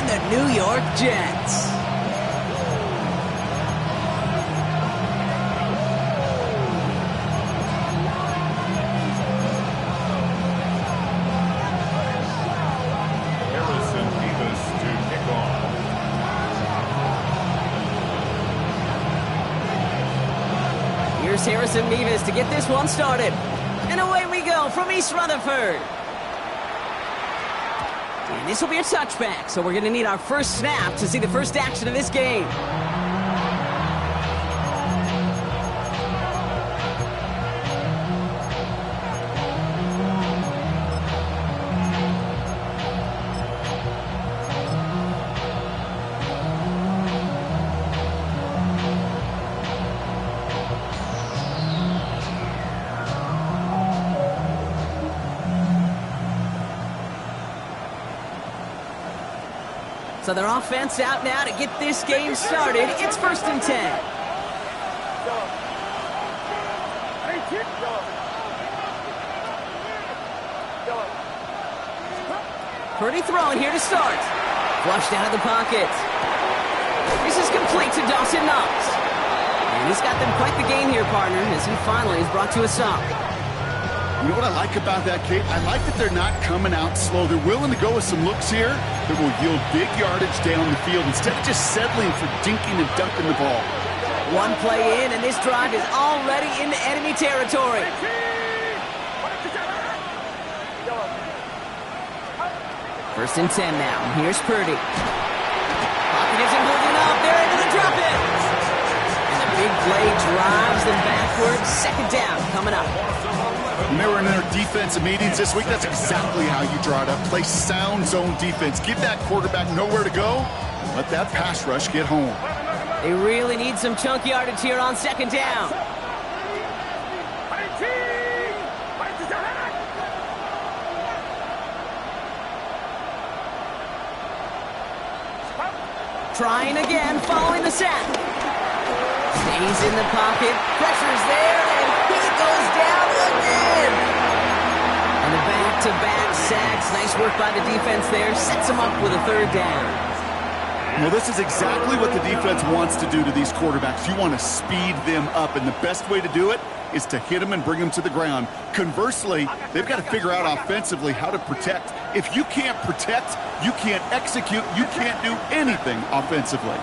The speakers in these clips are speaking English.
the New York Jets. Harrison Mevis to kick off. Here's Harrison Mevis to get this one started. And away we go from East Rutherford. And this will be a touchback, so we're going to need our first snap to see the first action of this game. So their offense out now to get this game started. It's 1st and 10. Purdy throwing here to start. Flushed out of the pocket. This is complete to Dawson Knox. And he's got them quite the game here, partner, as he finally is brought to a stop. You know what I like about that, Kate? I like that they're not coming out slow. They're willing to go with some looks here that will yield big yardage down the field instead of just settling for dinking and dunking the ball. One play in, and this drive is already into enemy territory. First and 10 now. Here's Purdy. Pocket isn't good enough. They're into the drop-ins. And the big play drives them backwards. 2nd down coming up. When they were in their defensive meetings this week, that's exactly how you draw it up. Play sound zone defense. Give that quarterback nowhere to go. Let that pass rush get home. They really need some chunk yardage here on 2nd down. Trying again, following the sack. Stays in the pocket. Pressure's there, and he goes down again. And the back-to-back sacks. Nice work by the defense there. Sets him up with a 3rd down. Well, this is exactly what the defense wants to do to these quarterbacks. You want to speed them up, and the best way to do it is to hit them and bring them to the ground. Conversely, they've got to figure out offensively how to protect. If you can't protect, you can't execute, you can't do anything offensively.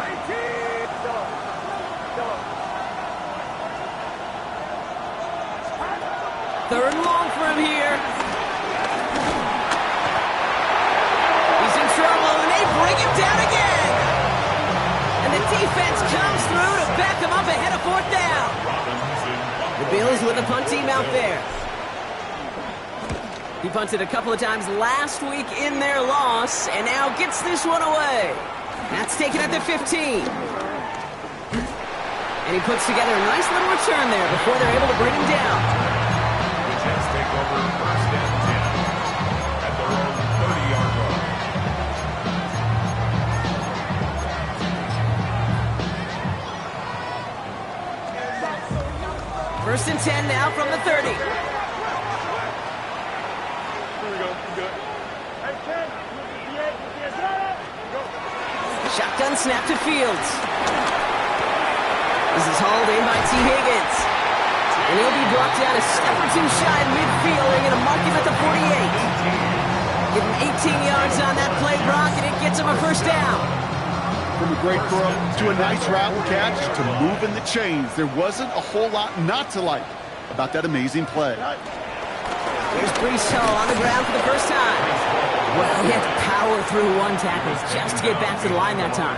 Third and long for him here. He's in trouble, and they bring him down again. And the defense comes through to back him up ahead of 4th down. The Bills with the punt team out there. He punted a couple of times last week in their loss, and now gets this one away. That's taken at the 15. And he puts together a nice little return there before they're able to bring him down. The Jets take over 1st and 10 at their own 30-yard line. 1st and 10 now from the 30. Shotgun snap to Fields. This is hauled in by T. Higgins. And he'll be brought down a step or two shy in midfield. They're going to mark him at the 48. Give him 18 yards on that play, Brock, and it gets him a 1st down. From a great throw to a nice route catch to moving the chains. There wasn't a whole lot not to like about that amazing play. Here's Breece Hall on the ground for the first time. Well, he had to power through one tackle just to get back to the line that time.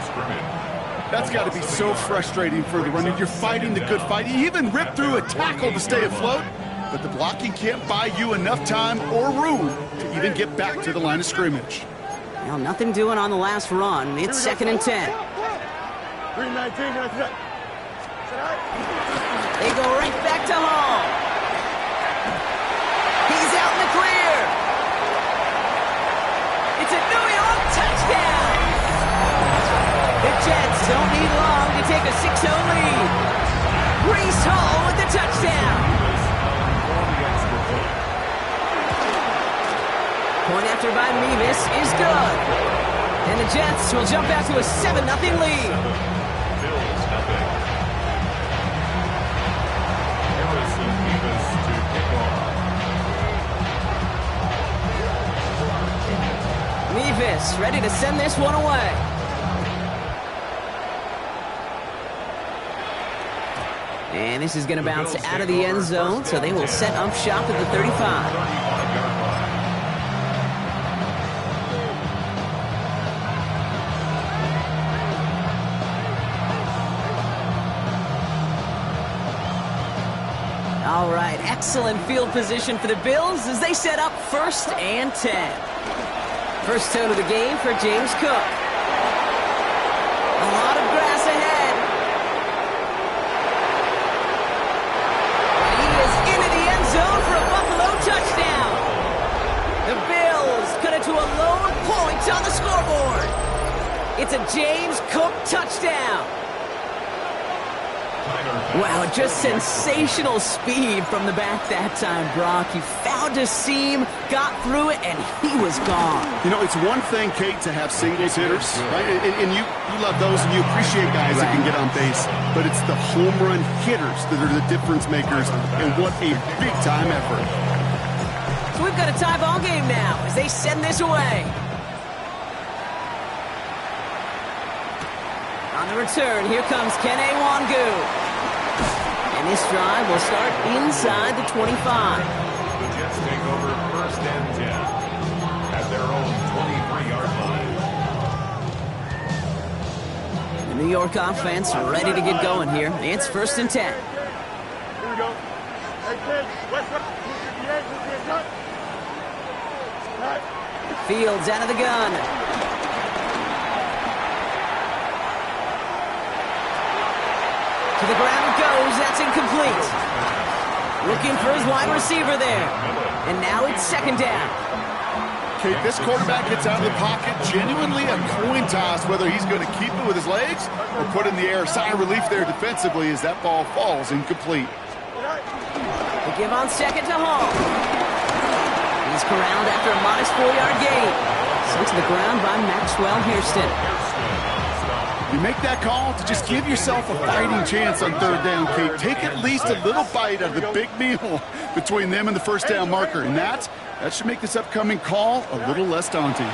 That's got to be so frustrating for the runner. You're fighting the good fight. You even ripped through a tackle to stay afloat, but the blocking can't buy you enough time or room to even get back to the line of scrimmage. Well, nothing doing on the last run. It's 2nd and 10. They go right back to Hall. He's out in the clear. It's a New York touchdown. The Jets don't need long to take a 6-0 lead. Breece Hall with the touchdown. Point after by Mevis is good. And And the Jets will jump out to a 7-0 lead. Bills nothing. Harrison Davis to kick off. Mevis ready to send this one away. And this is going to bounce out of the end zone, so they will set up shop at the 35. 35-yard line. All right, excellent field position for the Bills as they set up 1st and 10. First tone of the game for James Cook. A lot of grass ahead. He is into the end zone for a Buffalo touchdown. The Bills cut it to a lone point on the scoreboard. It's a James Cook touchdown. Wow, just sensational speed from the back that time, Brock. He found a seam, got through it, and he was gone. You know, it's one thing, Kate, to have singles hitters, right? And you love those, and you appreciate guys that can get on base. But it's the home run hitters that are the difference makers, and what a big-time effort. So we've got a tie ball game now as they send this away. On the return, here comes Kene Wangu. And this drive will start inside the 25. The Jets take over 1st and 10 at their own 23-yard line. The New York offense ready to get going here. It's 1st and 10. Here we go. Hey, kids, Fields out of the gun. To the ground it goes. That's incomplete. Looking for his wide receiver there. And now it's 2nd down. Kate, this quarterback gets out of the pocket, genuinely a coin toss whether he's going to keep it with his legs or put it in the air. Sigh of relief there defensively as that ball falls incomplete. The give on 2nd to Hall. He's corralled after a modest 4-yard gain. Sent to the ground by Maxwell Hairston. You make that call to just give yourself a fighting chance on 3rd down, Kate. Take at least a little bite of the big meal between them and the 1st down marker. And that should make this upcoming call a little less daunting.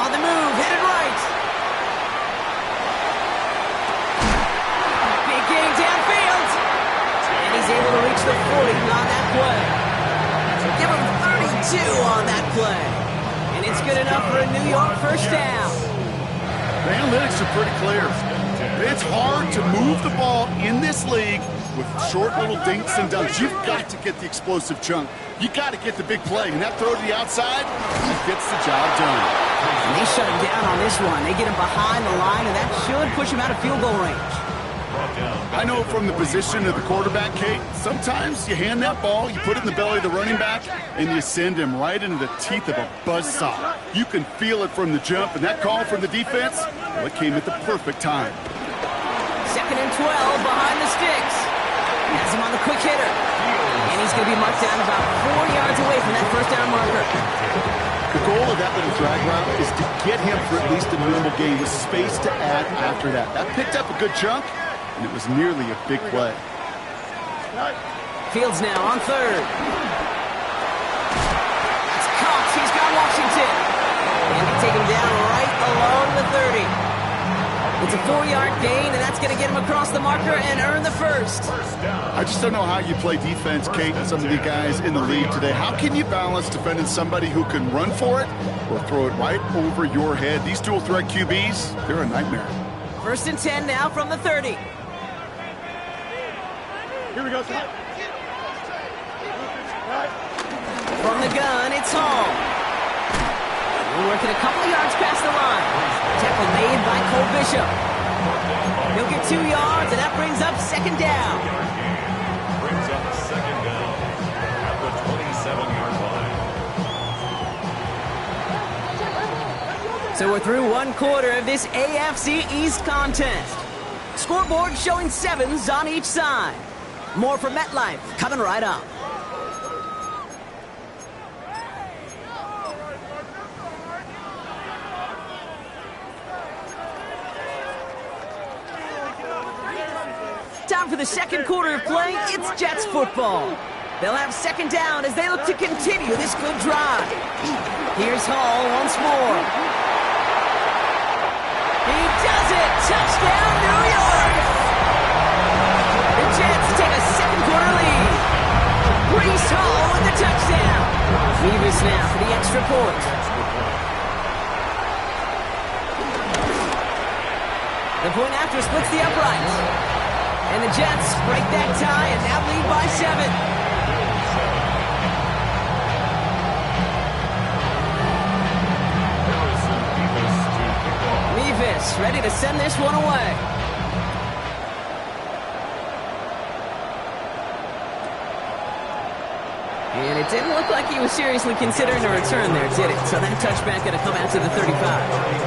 On the move, headed right. Big gain downfield. And he's able to reach the 40 on that play. So give him 32 on that play. And it's good enough for a New York 1st down. The analytics are pretty clear. It's hard to move the ball in this league with short little dinks and dunks. You've got to get the explosive chunk. You got to get the big play. And that throw to the outside, that gets the job done. And they shut him down on this one. They get him behind the line, and that should push him out of field goal range. I know from the position of the quarterback, Kate, sometimes you hand that ball, you put it in the belly of the running back, and you send him right into the teeth of a buzzsaw. You can feel it from the jump, and that call from the defense, well, it came at the perfect time. 2nd and 12 behind the sticks. Has him on the quick hitter. And he's going to be marked down about 4 yards away from that 1st down marker. The goal of that little drag route is to get him for at least a minimal gain with space to add after that. That picked up a good chunk, and it was nearly a big play. Fields now on 3rd. That's Cox. He's got Washington. And they take him down right along the 30. It's a 4-yard gain, and that's going to get him across the marker and earn the 1st. I just don't know how you play defense, Kate, and some of the guys in the league today. How can you balance defending somebody who can run for it or throw it right over your head? These dual threat QBs, they're a nightmare. 1st and 10 now from the 30. Here we go, Scott. From the gun, it's Hall. We're working a couple of yards past the line. Tackle made by Cole Bishop. He'll get 2 yards, and that brings up 2nd down. Brings up 2nd down at the 27-yard line. So we're through 1 quarter of this AFC East contest. Scoreboard showing 7s on each side. More from MetLife coming right up. time for the second quarter of play. It's Jets football. They'll have second down as they look to continue this good drive. Here's Hall once more. He does it! Touchdown, New York! The Jets take a second quarter lead. Breece Hall with the touchdown. Revis now for the extra point. The point after splits the uprights. And the Jets break that tie and now lead by 7. Revis ready to send this one away. And it didn't look like he was seriously considering a return there, did it? So that touchback going to come out to the 35.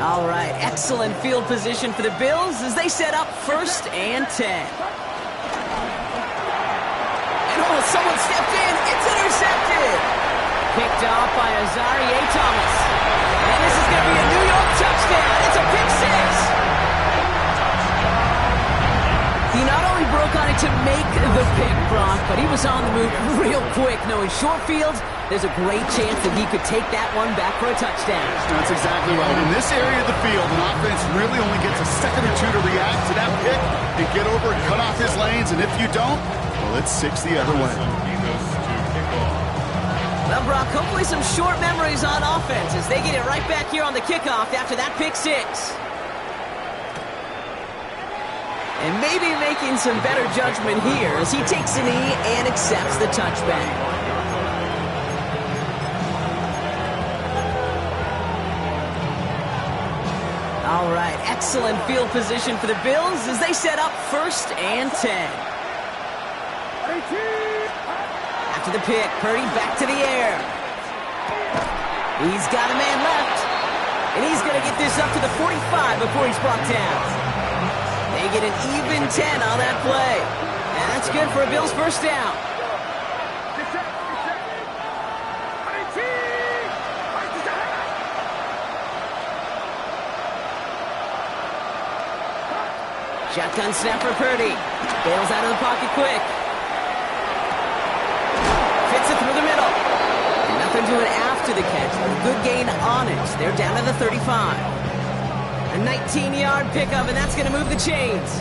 All right, excellent field position for the Bills as they set up 1st and 10. And someone stepped in. It's intercepted. Picked off by Azareye'h Thomas. And this is going to be a New York touchdown. It's a pick 6. He not only broke on it to make the pick, Brock, but he was on the move real quick. Knowing short field, there's a great chance that he could take that one back for a touchdown. That's exactly right. In this area of the field, an offense really only gets a second or two to react to that pick and get over and cut off his lanes. And if you don't, well, it's 6 the other way. Well, Brock, hopefully some short memories on offense as they get it right back here on the kickoff after that pick 6. And maybe making some better judgment here as he takes a knee and accepts the touchback. All right, excellent field position for the Bills as they set up 1st and 10. After the pick, Purdy back to the air. He's got a man left. And he's going to get this up to the 45 before he's brought down. They get an even 10 on that play. And that's good for a Bills first down. Shotgun snap for Purdy. Bails out of the pocket quick. Fits it through the middle. And nothing doing after the catch, but a good gain on it. They're down to the 35. A 19-yard pickup, and that's going to move the chains.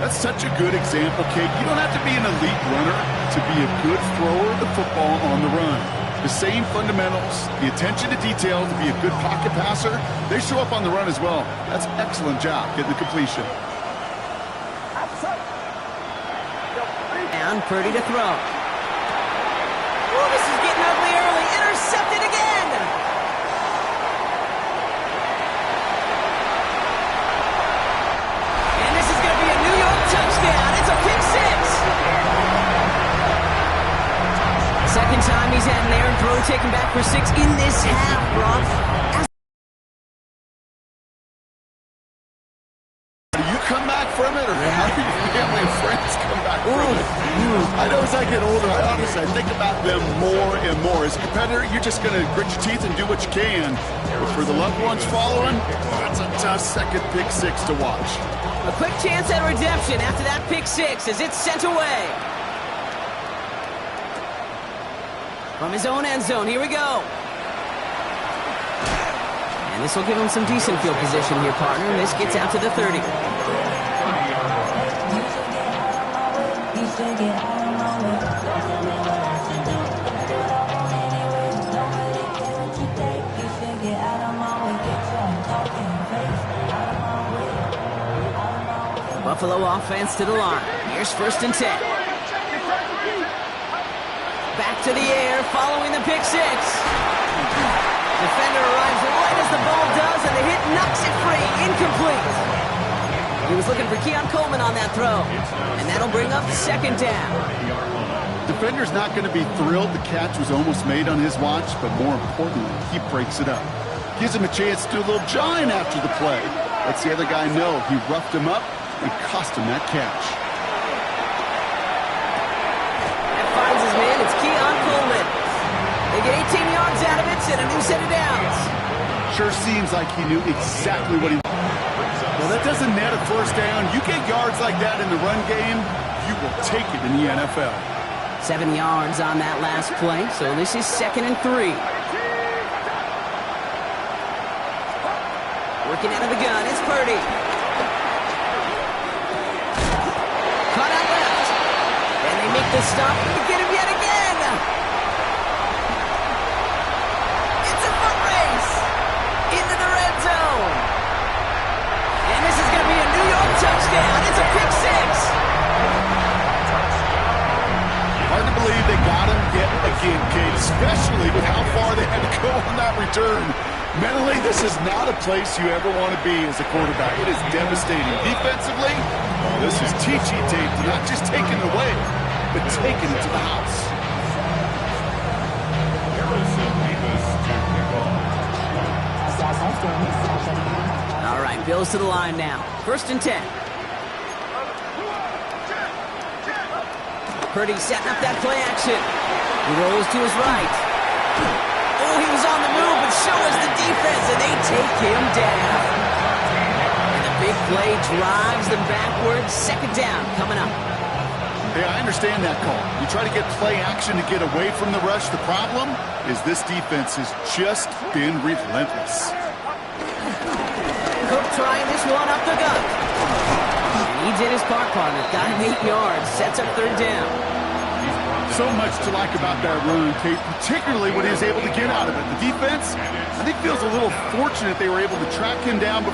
That's such a good example, Kate. You don't have to be an elite runner to be a good thrower of the football on the run. The same fundamentals, the attention to detail to be a good pocket passer, they show up on the run as well. That's an excellent job getting the completion. And Purdy to throw. Oh, this is getting ugly early. Intercepted again. And this is going to be a New York touchdown. It's a pick 6. Second time he's had an errant throw taken back for 6 in this half, Brock. Come back from it, or how do your family and friends come back from it? I know as I get older, I think about them more and more. As a competitor, you're just going to grit your teeth and do what you can. But for the loved ones following, that's a tough second pick 6 to watch. A quick chance at redemption after that pick 6 as it's sent away. From his own end zone, here we go. And this will give him some decent field position here, partner. And this gets out to the 30. Buffalo offense to the line. Here's 1st and 10. Back to the air following the pick 6. Defender arrives right as the ball does, and the hit knocks it free. Incomplete. He was looking for Keon Coleman on that throw, and that'll bring up 2nd down. Defender's not going to be thrilled the catch was almost made on his watch, but more importantly, he breaks it up. Gives him a chance to do a little jawing after the play. Lets the other guy know he roughed him up and cost him that catch. That finds his man. It's Keon Coleman get 18 yards out of it and a new set of downs. Sure seems like he knew exactly what he wanted. Well, that doesn't net a first down. You get yards like that in the run game, you will take it in the NFL. 7 yards on that last play, so this is 2nd and 3. Working out of the gun, it's Purdy. Caught out left. And they make the stop to get him yet again. It's a foot race into the red zone. And this is going to be a New York touchdown. It's a pick six. Hard to believe they got him yet again, Kate, especially with how far they had to go on that return. Mentally, this is not a place you ever want to be as a quarterback. It is devastating. Defensively, this is teaching tape to not just taking it away, but taking it to the house. All right, Bills to the line now. 1st and 10. Purdy setting up that play action. He rolls to his right. Oh, he was on the move, but so is the defense, and they take him down. And the big play drives them backwards. 2nd down coming up. Hey, I understand that call. You try to get play action to get away from the rush. The problem is this defense has just been relentless. Cook trying this one up the gut. And he did his part, partner. Got him 8 yards. Sets up 3rd down. So much to like about that run, Kate, particularly what he was able to get out of it. The defense, I think, feels a little fortunate they were able to track him down before